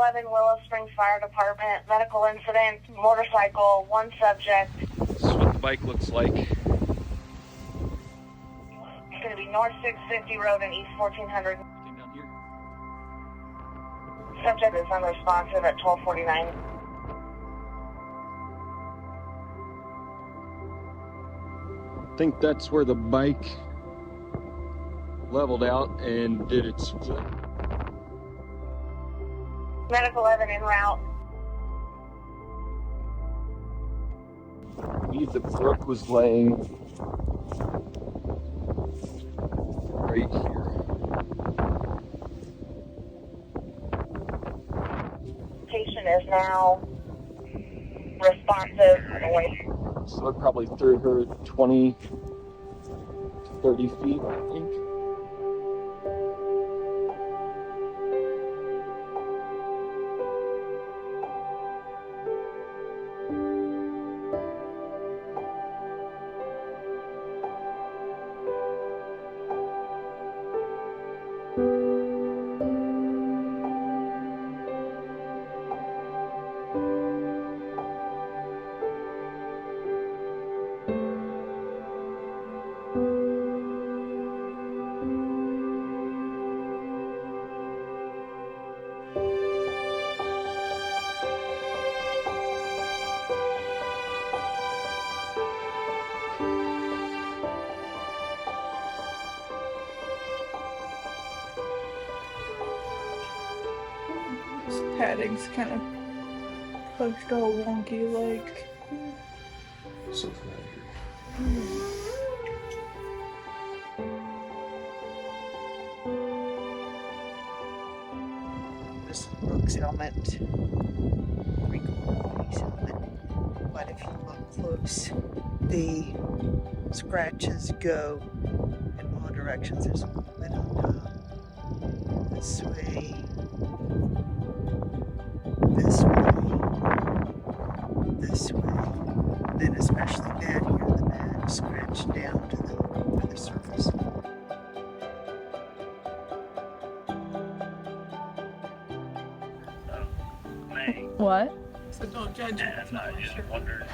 911 Willow Springs Fire Department, medical incident, motorcycle, one subject. This is what the bike looks like. It's going to be North 650 Road and East 1400. Came down here. Subject is unresponsive at 1249. I think that's where the bike leveled out and did its flip. Medical Evan en route. I believe the Brooke was laying right here. Patient is now responsive and awake. So it probably threw her 20 to 30 feet, I think. This padding's kind of pushed all wonky like. So This is Brooke's helmet. 3/4 piece helmet. But if you look close, the scratches go in all directions. There's a little bit on top. This way. This way. This way. Then especially down here in the back, scratched down to the surface. What? So don't judge me. And I just wondered,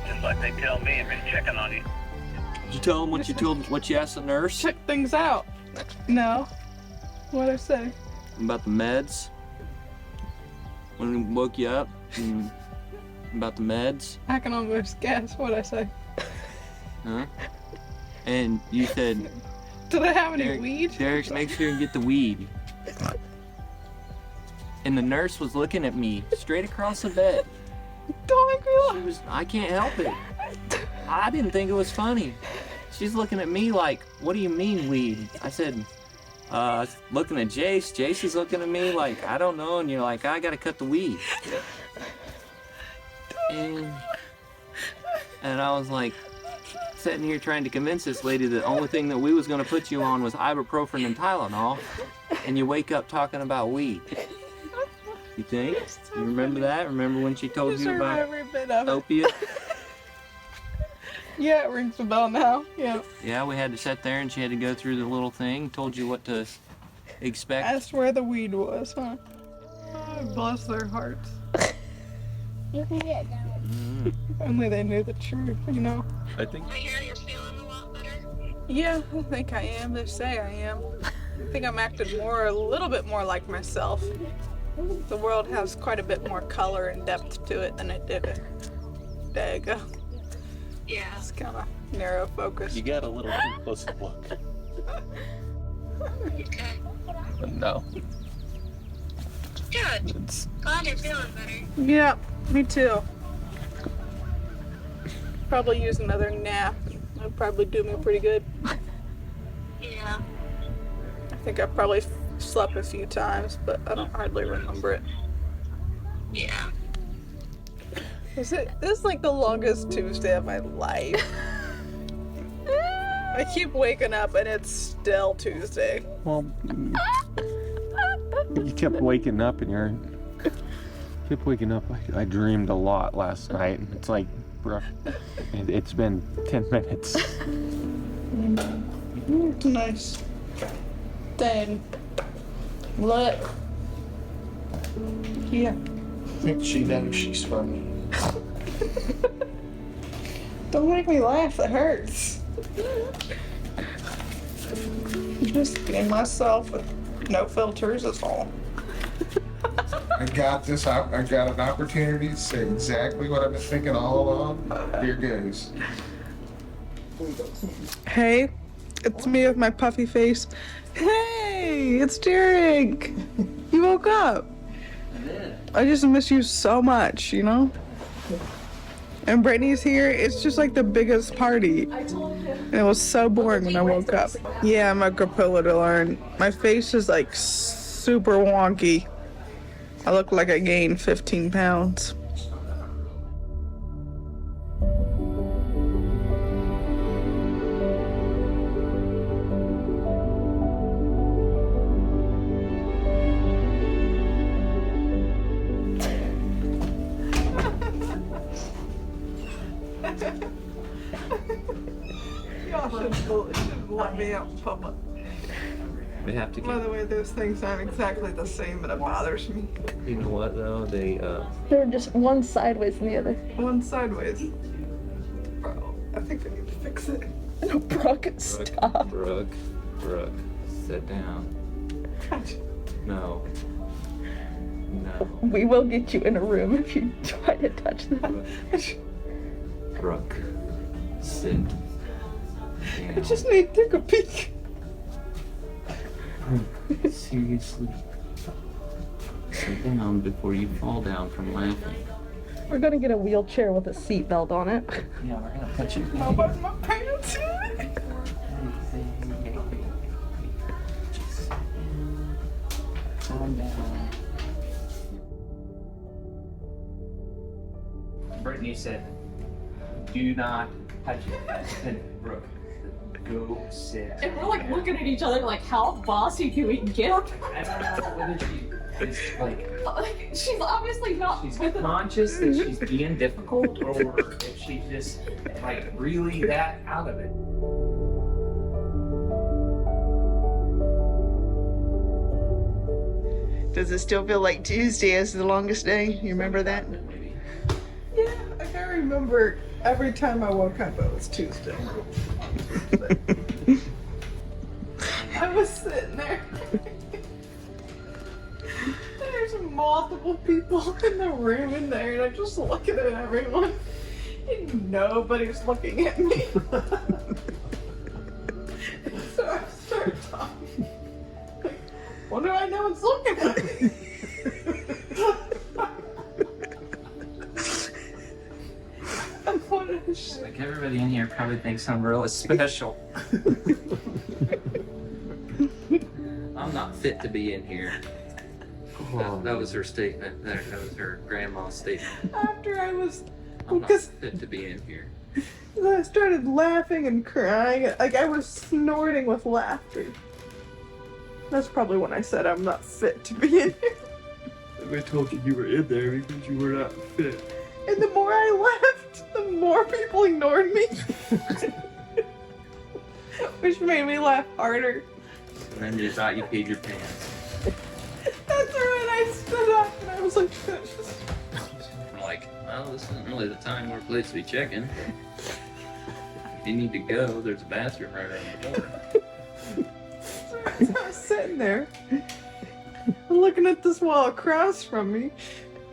just like they tell me, I've been checking on you. Did you tell them what you asked the nurse Check things out. No. What'd I say? about the meds? When we woke you up and about the meds, I can almost guess what I say. huh? And you said, Did I have any Derek, weed? Derek, make sure you get the weed. And the nurse was looking at me straight across the bed. Don't make me She laugh. was, I can't help it. I didn't think it was funny. She's looking at me like, what do you mean weed? I said, looking at Jace. Jace is looking at me like, I don't know. And you're like, I gotta cut the weed. And I was like, sitting here trying to convince this lady that the only thing that we was gonna put you on was ibuprofen and Tylenol. And you wake up talking about weed. You think? You remember that? Remember when she told Just you about every bit of it. opiate? Yeah, it rings a bell now. Yeah. Yeah, we had to sit there and she had to go through the little thing, told you what to expect. Asked where the weed was, huh? Oh, bless their hearts. You can get down. If only they knew the truth, you know? I think I hear you're feeling a lot better. Yeah, I think I am. They say I am. I think I'm acting a little bit more like myself. The world has quite a bit more color and depth to it than it did a day ago. Yeah. It's kind of narrow focus. You got a little too close to look. Okay. no. Good. It's, Glad you're feeling better. Yeah, me too. Probably use another nap. That'd probably do me pretty good. Yeah. I think I probably slept a few times, but I don't hardly remember it. Yeah. This is like the longest Tuesday of my life. I keep waking up and it's still Tuesday. Well, you kept waking up and I dreamed a lot last night. It's like, bro, it's been 10 minutes. Nice. Then What? Yeah. She knows she's funny. Don't make me laugh, that hurts. Just being myself with no filters is all. I got this. I got an opportunity to say exactly what I've been thinking all along. Here goes. Hey, it's me with my puffy face. Hey, it's Derek. You woke up. I just miss you so much, you know? And Brittany's here. It's just like the biggest party. And it was so boring when I woke up. Yeah, I'm a capilla to learn. My face is like super wonky. I look like I gained 15 pounds. Y'all should let me out in public. We have to By get. the way, those things aren't exactly the same, but it bothers me. You know what though? They're just one sideways and the other. One sideways. Bro, I think I need to fix it. No, Brooke, stop. Brooke, sit down. No. We will get you in a room if you try to touch them. Brooke, sit I down. just need to take a peek. Seriously. Sit down before you fall down from laughing. We're gonna get a wheelchair with a seatbelt on it. Yeah, we're gonna put you. How about my pants? Just calm down. Brittany said, "Do not touch it." And Brooke, go sit. And we're like looking at each other like, how bossy do we get? I don't know whether she is like She's obviously not she's with conscious that she's being difficult, or if she's just like really that out of it. Does it still feel like Tuesday is the longest day? You remember that? Maybe. Yeah, I can't remember every time I woke up it was Tuesday. I was sitting there. There's multiple people in the room in there, and I'm just looking at everyone, and nobody's looking at me. So I start talking. Like, what do I know? It's looking at me. Like everybody in here probably thinks I'm really special. I'm not fit to be in here. That was her statement. That was her grandma's statement. After I was, I'm not because fit to be in here. I started laughing and crying, like I was snorting with laughter. That's probably when I said I'm not fit to be in here. I told you were in there because you were not fit. And the more I laughed, the more people ignored me. Which made me laugh harder. And then you thought you peed your pants. That's when I stood up and I was like, I'm like, well, this isn't really the time or place to be checking. If you need to go, there's a bathroom right around the door. So I was sitting there, looking at this wall across from me,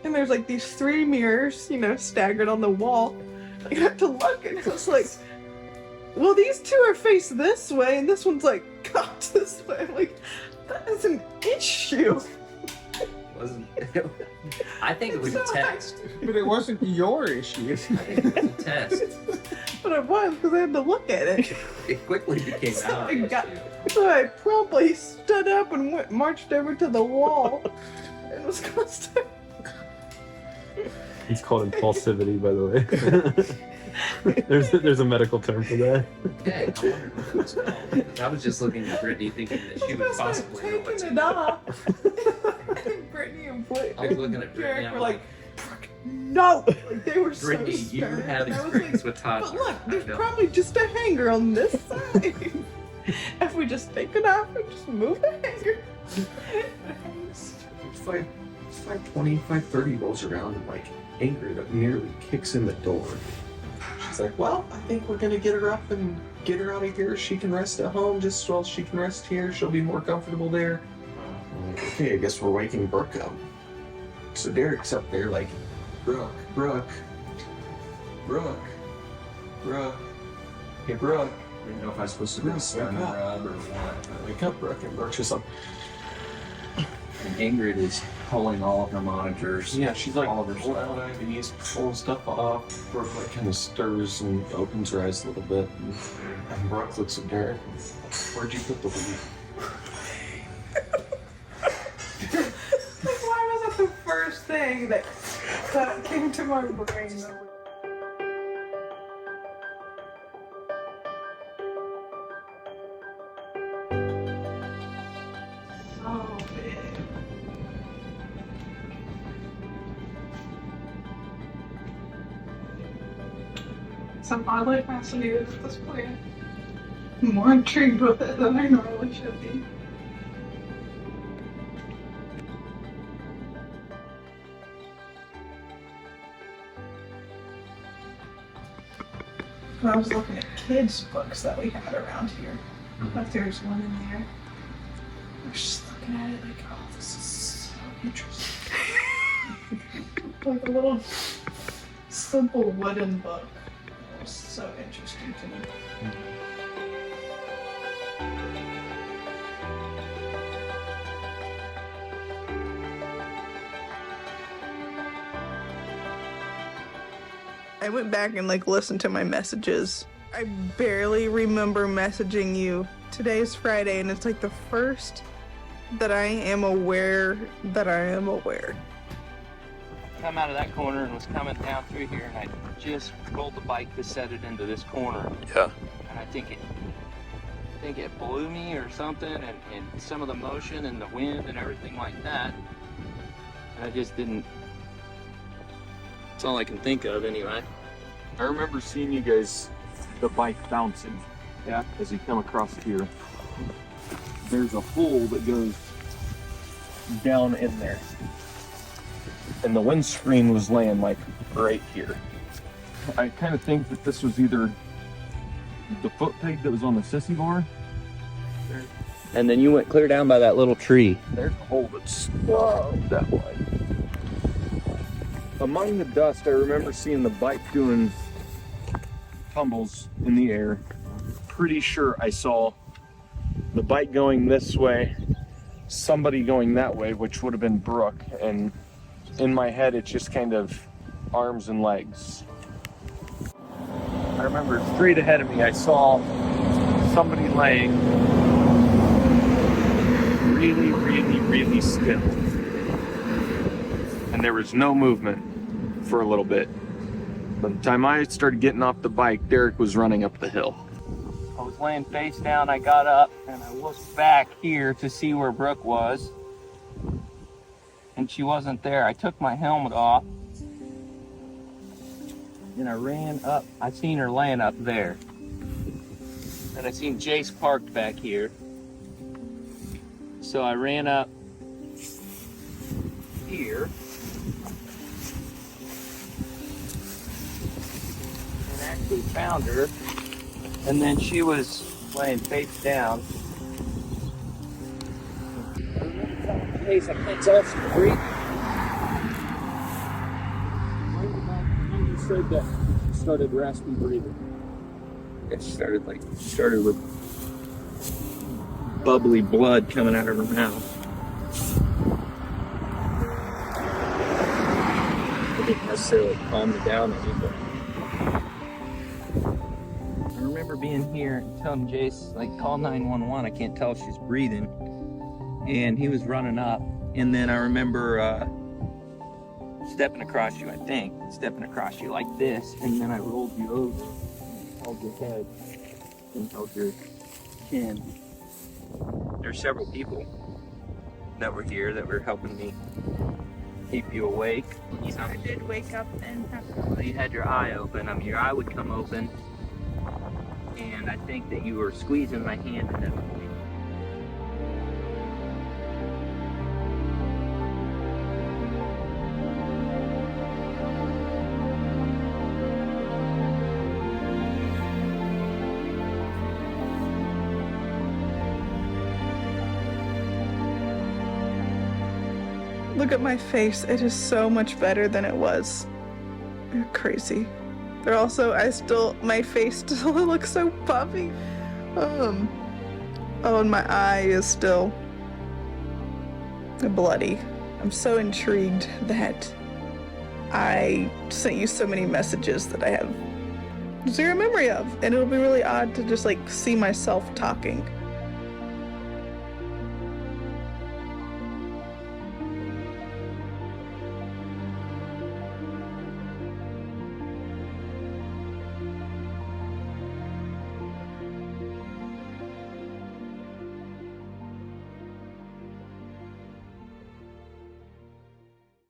and there's like these 3 mirrors, you know, staggered on the wall. I got to look and I was like, well, these 2 are faced this way, and this one's like cocked this way. I'm like, that is an issue. Wasn't I think it was a test. But it wasn't your issue. I think it was a test. But it was because I had to look at it. It quickly became So out. I got- So I promptly stood up and marched over to the wall and was gonna start. It's called impulsivity, by the way. there's a medical term for that. Okay, I wondered what it was called. I was just looking at Brittany thinking that she would I started possibly know what taking to it do. off. And Brittany and Blake I was looking at Brittany, Derek I'm were like, no! Like, they were Brittany, so you stern. have I was like, experience with toddlers. but look, there's I don't. probably just a hanger on this side. If we just take it off and just move the hanger. 5:20, 5:30 rolls around and like Ingrid nearly kicks in the door. She's like, well, I think we're gonna get her up and get her out of here. She can rest at home just as well as she can rest here. She'll be more comfortable there. I'm like, okay, I guess we're waking Brooke up. So Derek's up there like, Brooke. Hey, Brooke. I didn't know if I was supposed to do a stun rub or what. Wake up, Brooke. And Brooke's just like, And Ingrid is pulling all of her monitors. yeah, she's like, all of her pulling stuff. out IVs, pulling stuff off. Brooke like kind of stirs and opens her eyes a little bit. And Brooke looks at Derek. Where'd you put the weed? Why was that the first thing that came to my brain? So big. So I'm oddly fascinated with this plant. I'm more intrigued with it than I normally should be. I was looking at kids' books that we had around here. Like there's one in there. I was just looking at it like, oh, this is so interesting. Like a little simple wooden book. It was so interesting to me. I went back and like listened to my messages. I barely remember messaging you. Today's Friday and it's like the first that I am aware that I am aware. Come out of that corner and was coming down through here, and I just rolled the bike to set it into this corner. Yeah. And I think it blew me or something, and some of the motion and the wind and everything like that. And I just didn't. That's all I can think of anyway. I remember seeing you guys, the bike bouncing. Yeah. As you come across here. There's a hole that goes down in there. And the windscreen was laying like right here. I kind of think that this was either the foot peg that was on the sissy bar. And then you went clear down by that little tree. There's a hole that's that wide. Among the dust, I remember seeing the bike doing tumbles in the air. Pretty sure I saw the bike going this way, somebody going that way, which would have been Brooke, and in my head it's just kind of arms and legs. I remember straight ahead of me I saw somebody laying really still. And there was no movement for a little bit. By the time I started getting off the bike, Derek was running up the hill. I was laying face down, I got up, and I looked back here to see where Brooke was. And she wasn't there. I took my helmet off, and I ran up. I seen her laying up there. And I seen Jace parked back here. So I ran up here. And actually found her. And then she was laying face down. In case I can't tell if she's breathing. You said that she started raspy breathing. It started with bubbly blood coming out of her mouth. It didn't necessarily calm me down any, but I remember being here and telling Jace, like, call 911, I can't tell if she's breathing. And he was running up, and then I remember stepping across you like this, and then I rolled you over, held your head, and held your chin. There's several people that were here that were helping me keep you awake. I did wake up and You had your eye open. I mean, your eye would come open, and I think that you were squeezing my hand at that point. Look at my face. It is so much better than it was. You're crazy. They're also, my face still looks so puffy. Oh, and my eye is still bloody. I'm so intrigued that I sent you so many messages that I have zero memory of, and it'll be really odd to just like see myself talking.